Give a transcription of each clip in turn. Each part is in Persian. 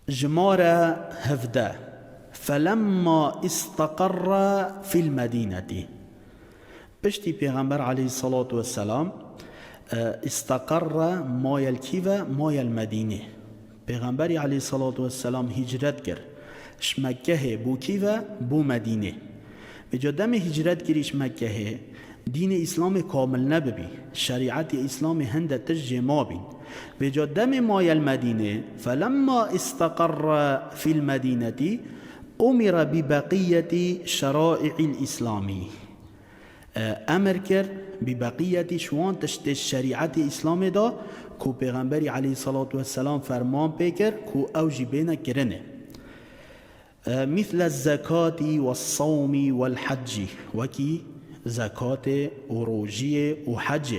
جمارة هفده فلما استقر في المدينة پشتی پیغمبر علیه الصلاة والسلام استقر مایل کیوه مایل مدینه. پیغمبری علیه الصلاة والسلام هجرت کرد اش مکه بو کیوه بو مدینه. به جدم هجرت کریش مکه دین اسلام کامل نببی، شریعت اسلام هنده تجه ما بین. به جدم مایل مدینه فلما استقر في المدينة امر ببقیت شرائع الاسلامی، امر کرد ببقیت شوان تشت شریعت اسلام دا کو پیغمبری علیه الصلاة والسلام فرمان پیکر کو اوجی بینه کرنه، مثل الزکاة والصوم والحج، وکی زکات و روجی و حج،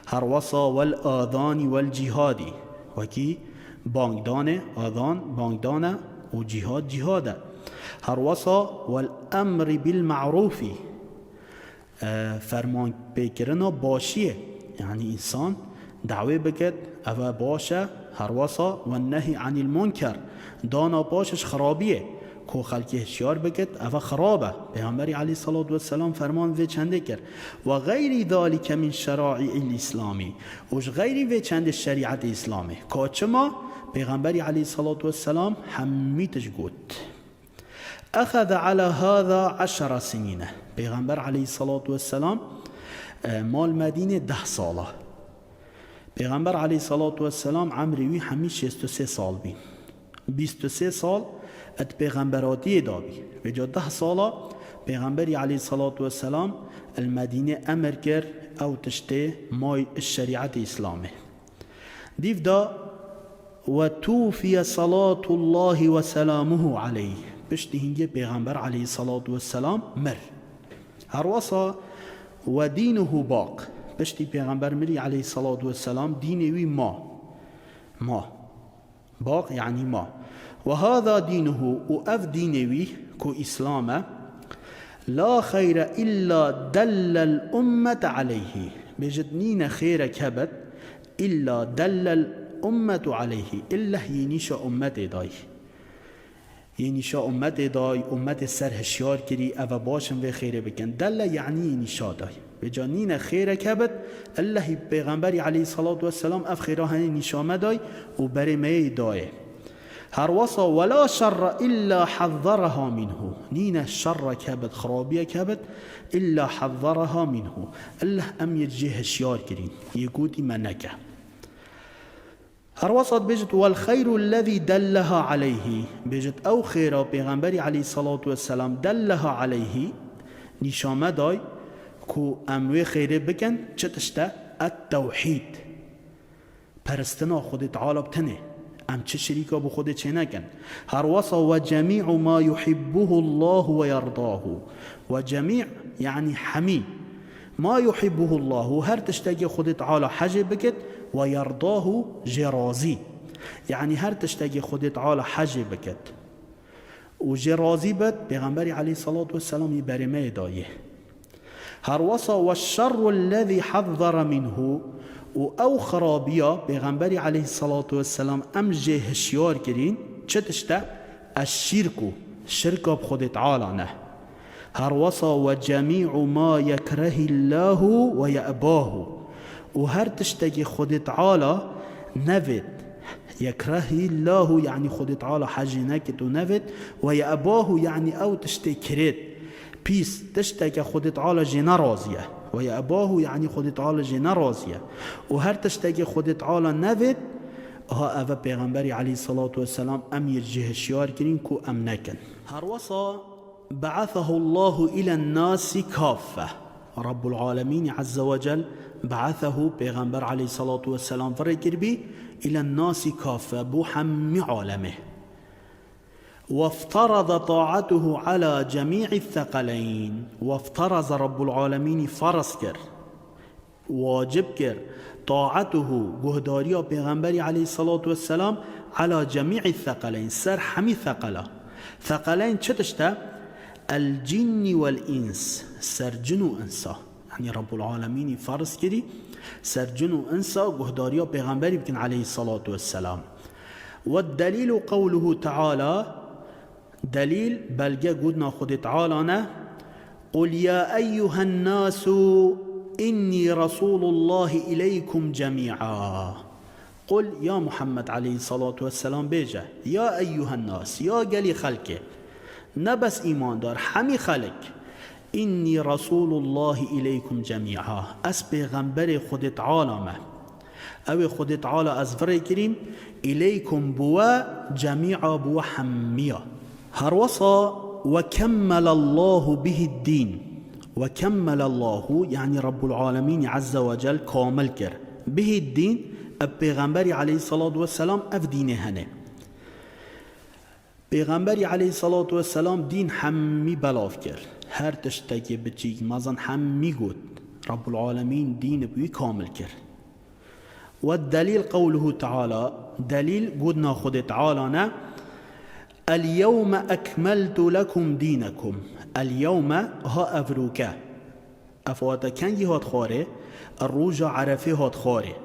هر وصا والآذان والجهاد، وکی بانگدان آذان بانگدان و جهاد جهاده، هر وصا والامر بالمعروف، فرمان بکرنا باشیه، یعنی انسان دعوه بکد او باشه، هر وصا والنهی عن المنکر، دانا باشش خرابیه کو خلقی هشیار بکد او خرابه. پیغمبری علیه الصلاة والسلام فرمان وی چنده کرد و غیر ذالک من شرائع الاسلامی، وش غیری وی چند شریعت اسلامه که چما پیغمبری علیه الصلاة والسلام همیتش گود. اخذ على هذا 10 سنين، پیغمبر علیه الصلاة والسلام مال مدینه 10 ساله. پیغمبر علیه الصلاة والسلام عمروی همی 63 سال بین، 23 سال ات پیغمبراتی دابی. به جا 10 ساله پیغمبری علیه الصلاة والسلام المدینه امر کرد او تشته مای الشریعت اسلامه. دیو دا و توفی صلاة الله و سلامه علیه، پشتی هنگه پیغمبر علیه الصلاة والسلام مر. هر وصا و دینه باق، پشتی پیغمبر مری علیه الصلاة والسلام دینوی ما باق یعنی ما. و هذا دینه و اف دینوی کو اسلامه لا خیر الا دل الامة علیه، بجد نین خیر کبت الا دل الامة علیه، الا ینیش امت دای، ینیشا امت دای امت سر هشیار کری او باشن و خیره بکن. دل یعنی ینیشا دای بجانین خیره کبت الله پیغمبری علیه الصلاة والسلام اف خیره هنی نشامه دای و بری می دای. هر وصا ولا شر الا حذرها منه، نین شر کبت خرابیه کبت الا حذرها منه، الله ام یجی هشیار کرین یکوتی منکه. هر وسط بجد والخير الذي دلها عليه، بجد او خيرا پیغمبری علیه الصلاة والسلام دلها عليه نشامه دای کو اموی خیره بکن چه تشته التوحید، پرستنا خود تعالی بتنه ام چه شریکا بو خود چه نکن. هر وصا و جمیع ما يحبه الله و یرضاه، و جمیع یعنی حمی ما يحبه الله، هر تشتگی خود تعالی حج بکد و یرضاه جرازی، یعنی هر تشتگی خود تعالی حج بکد و جرازی بد پیغمبری علیه الصلاة والسلام برمه دایه. هر وصا و الشر الذي حذر منه، و او خرابیا پیغمبری علیه الصلاة والسلام ام جه هشیار کرین چه تشته الشرکو، شرکا بخود تعالی نه. هر وصا و جمیع ما یکره الله و یأباه، و هر تشتگی خود تعالی نوید، یکره الله یعنی خود تعالی حج نکد و نوید، و یأباه یعنی او تشتی کرد پیس تشتگی خود تعالی جه نرازیه، و یأباه یعنی خود تعالی جه نرازیه، و هر تشتگی خود تعالی نوید ها او پیغمبری علیه الصلاة والسلام ام یجه هشیار کرین کو ام نکن. هر وصا بعثه الله الى الناس كافة، رب العالمين عز وجل بعثه پیغمبر علیه الصلاة والسلام فرکر بی الى الناس كافة بو هم عالمه، وافترض طاعته على جميع الثقلين، وافترض رب العالمين فرض کر واجب کر طاعته گهداریا پیغمبری علیه الصلاة والسلام على جميع الثقلين سر همی ثقله. ثقلين چه تشته الجن والانس، سر جن و انسا، یعنی رب العالمین فرض کردی سر جن و انسا گهداریا پیغمبری بکن علیه الصلاة والسلام. والدليل قوله تعالى دليل بلگه گودنا خود تعالى نه قل يا أيها الناس إني رسول الله إليكم جميعا. قل يا محمد عليه الصلاة والسلام بيجه يا أيها الناس يا گلی خلقه نه بس ایمان دار همی خلق إني رسول الله إليكم جميعا اس پیغمبر خود تعالى ما او خود تعالى از فره کریم إليكم بوا جميعا بوا حميا هر وصا وكمل الله به الدين وكمل الله يعني رب العالمين عز وجل كامل كر به الدين پیغمبری علیه الصلاة والسلام اف دینه هنه پیغمبری علیه الصلاة والسلام دین همی بلاف کرد هر تشتکی بچیک مازن همی گود رب العالمین دین بوی کامل کرد و الدلیل قوله تعالی دلیل گودنا خود تعالی نه اليوم اكملت لكم دينكم اليوم ها افروكا افواتا کنگی هات خاره الروجا عرفه هات خاره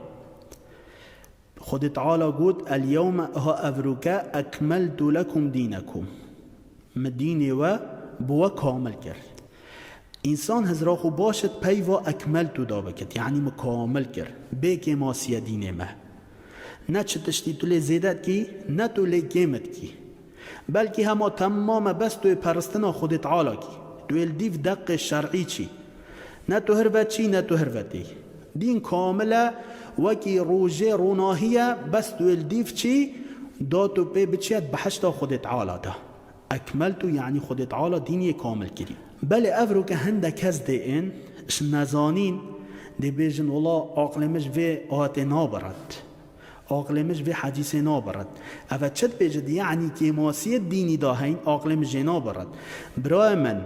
خود تعالى قد اليوم ها افروكا اكملت لكم دينكم مدينه و بوا كامل كر انسان هزراخو باشد پیوا اکملتو دا بکد یعنی مکامل کر بے ماسی دین ما نه چه تشتی تو لی زیدت کی نه تو لی گیمت کی بلکه هما تمام بس توی پرستنا خود تعالی کی توی الدیف دق شرعی چی نه تو هروت چی نه تو هروتی دین کامله وکی روژه روناهیه بس توی الدیف چی داتو پی بچید بحشتا خود تعالی دا اکملتو یعنی خود تعالی دینی کامل کری بله افرو که هنده کس این اش نزانین دی بیجن والله عقلمش وی آت نابرد عقلمش وی حدیث نابرد اوه چد بیجد یعنی که ماسی دینی دا هین عقلمش نابرد برای من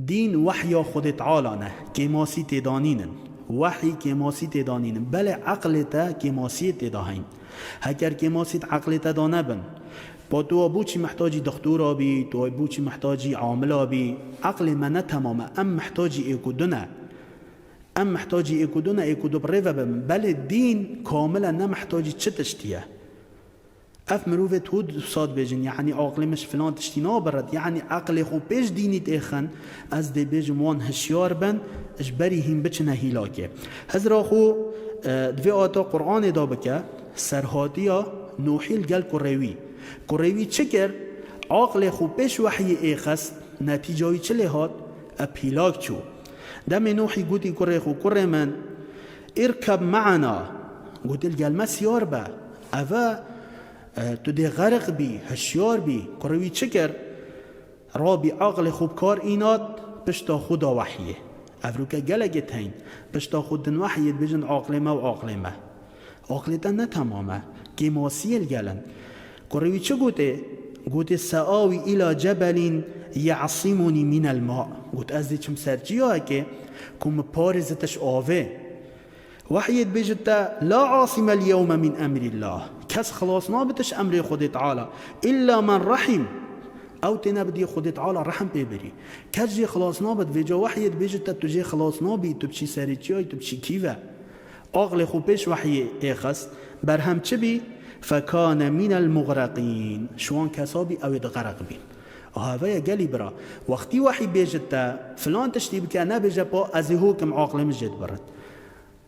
دین وحیا خود تعالی نه که ماسی تدانینن وحی که ماسی تدانینن بله عقلتا که ماسی تداهین هکر که ماسی عقلتا دانبن با تو بوچی محتاجی دکتر بی تو بوچی محتاجی عامل بی عقل من تماما ام محتاجی ایکودونه ام محتاجی ایکودونه ایکودو بریو بم بله دین کاملا نه محتاجی چه تشتیه اف مروفه تود صاد بیجن یعنی عقل مش فلان تشتی نابرد یعنی عقل خو پیش دینی تیخن از دی بیجم وان هشیار بن اجبری هم بچنه هیلاکه هزرا خو دوی آتا قرآن دا بکه سرهاتیا نوحیل گل قروی چه کرد؟ عقل خوب پیش وحی ایخست نتیجهی چه لحاد؟ اپیلاک چو دم نوحی گوتی کره من ارکب معنا گوتی الگلمه سیار با اوه تو دی غرق بی هشیار بی قروی چه کرد؟ رابی عقل خوب کار اینات پشتا خدا وحیه افروکه گلگت هین پشتا خود دن وحیت بجن عقل ما و عقل تا نه تمامه که ماسیل گلن قروی چه گوته؟ گوته سآوی الى جبل یعصمونی من الماء گوت از دی چم سرچی ها که کم پارزتش آوه وحیت بجتا لا عاصم اليوم من امر الله کس خلاص نابتش امر خود تعالی الا من رحم او تنبدی خود تعالی رحم ببری کس جی خلاص نابد وجا وحیت بجتا تو جی خلاص نابی تو بچی سرچی های تو بچی کیوه عقل خوبش وحی ایخست برهم چه بی؟ فکان من المغرقین شوان کسابی اوید غرق بین هاویا گلی برا وقتی وحی بیجتا فلان تشتی بکه نبیجه پا از حکم عقل مجد برد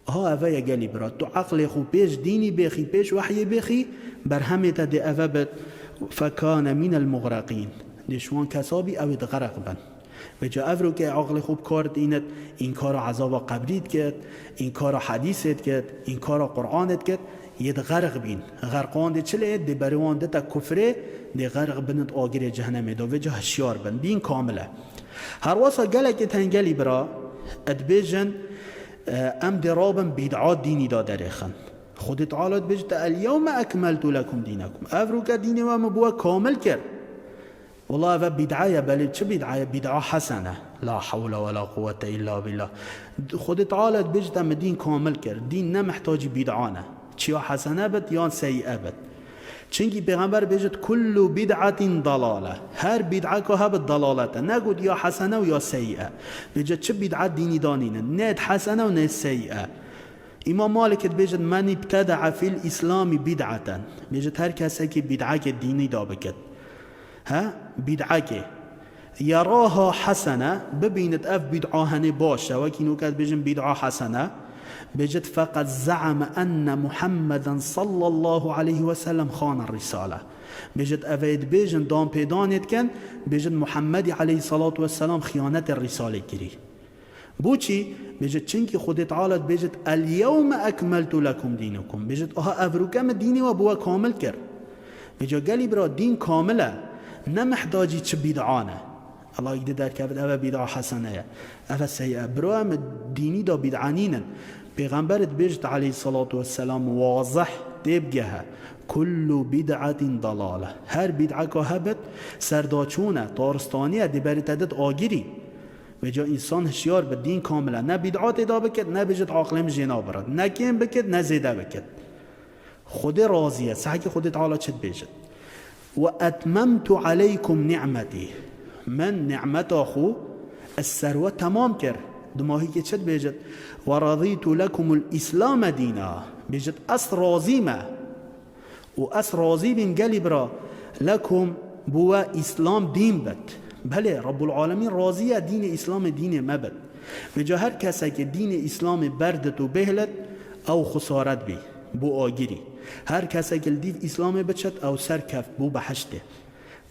هاویا گلی برا تو عقل خو پیش دینی بخی پیش وحی بخی برهمتا دی اوبت فکان من المغرقین دی شوان کسابی اوید غرق بین بجا افرو که عقل خوب کار دینت این کار عذاب قبریت کرد این کار حدیثت کرد این کار قرآنت کرد ید غرق بین غرقان دی چله دی بروان دی تا کفره دی غرق بینت آگیر جهنم دا وجه هشیار بین بین کامله هر واسا گلک تنگلی برا ادبیجن ام دی رابن بیدعات دینی دا دریخن خود تعالی بجد اليوم اکملت لکم دینکم افرو که دینی و مبوا کامل کرد والله هذا بدعاية بل چه بدعاية بدعة حسنة لا حول ولا قوة إلا بالله خود تعالى بجد ام دين كامل كر دين نمحتاج بدعانه چيا حسنة بد يان سيئة بد چنگي پیغمبر بجد كل بدعة ضلالة هر بدعة که هبت ضلالته نگود یا حسنة و یا سيئة بجد چه بدعة ديني دانين نید حسنة و نید سيئة امام مالک بيجد من ابتدع في الاسلام بدعة، بيجد هر کسی که بدعه دینی دا بکد، ها بدعه يراها حسنة، ببينت اف بدعه هنه باشه وكي نوكات بيجن بدعه حسنة، بيجد فقد زعم ان محمدا صلى الله عليه وسلم خان الرسالة، بيجد افيد بيجن دام پیدانت کن بيجد محمد عليه الصلاة والسلام خيانة الرسالة كري. بوچی؟ بيجد چنكي خود تعالى بيجد اليوم اكملت لكم دينكم، بيجد اها افروكم ديني وابوها كامل كر، بيجد قالي برا دين كاملة نمحتاجي چه بدعانه، الله يقدر در كبد أبا بدعة حسنة أبا سيئة برام ديني دا بدعانين پیغمبرت بيجت عليه الصلاة والسلام واضح تبقها كل بدعة ضلالة، هر بدعة كهبت سرداچونه تارستانية دي برتدت آگيري بجا انسان هشيار بالدين كاملا نه بدعات دا بكت نه بجت عاقلم جنا برد نه كم بكت نه زيده بكت، خود راضية سحكي خود تعالى چت بيجت وأتممت عليكم نعمتي، من نعمت آخو السروة تمام كر دماهي که چت بيجت ورضيت لكم الإسلام دينا، بيجت أس رازيمة وأس راضي بن قلبرا لكم بوا إسلام دين بد، بله رب العالمين راضية دين إسلام دين مبد، بجا هر کسی که دین اسلام بردت و بهلت او خسارت بی بو آگیری، هر کسی که دیف اسلام بچت او سرکف بو بحشته.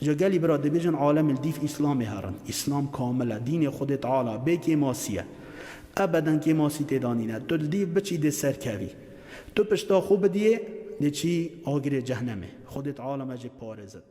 جا گلی برا دبیجن عالم الدیف اسلام هرن، اسلام کامله دین خود تعالی به که ماسیه ابدا که ماسی تدانینه، تو دیف بچی ده سرکوی تو پشتا خوب دیه ده چی آگیر جهنمه، خود تعالی مجه پارزد.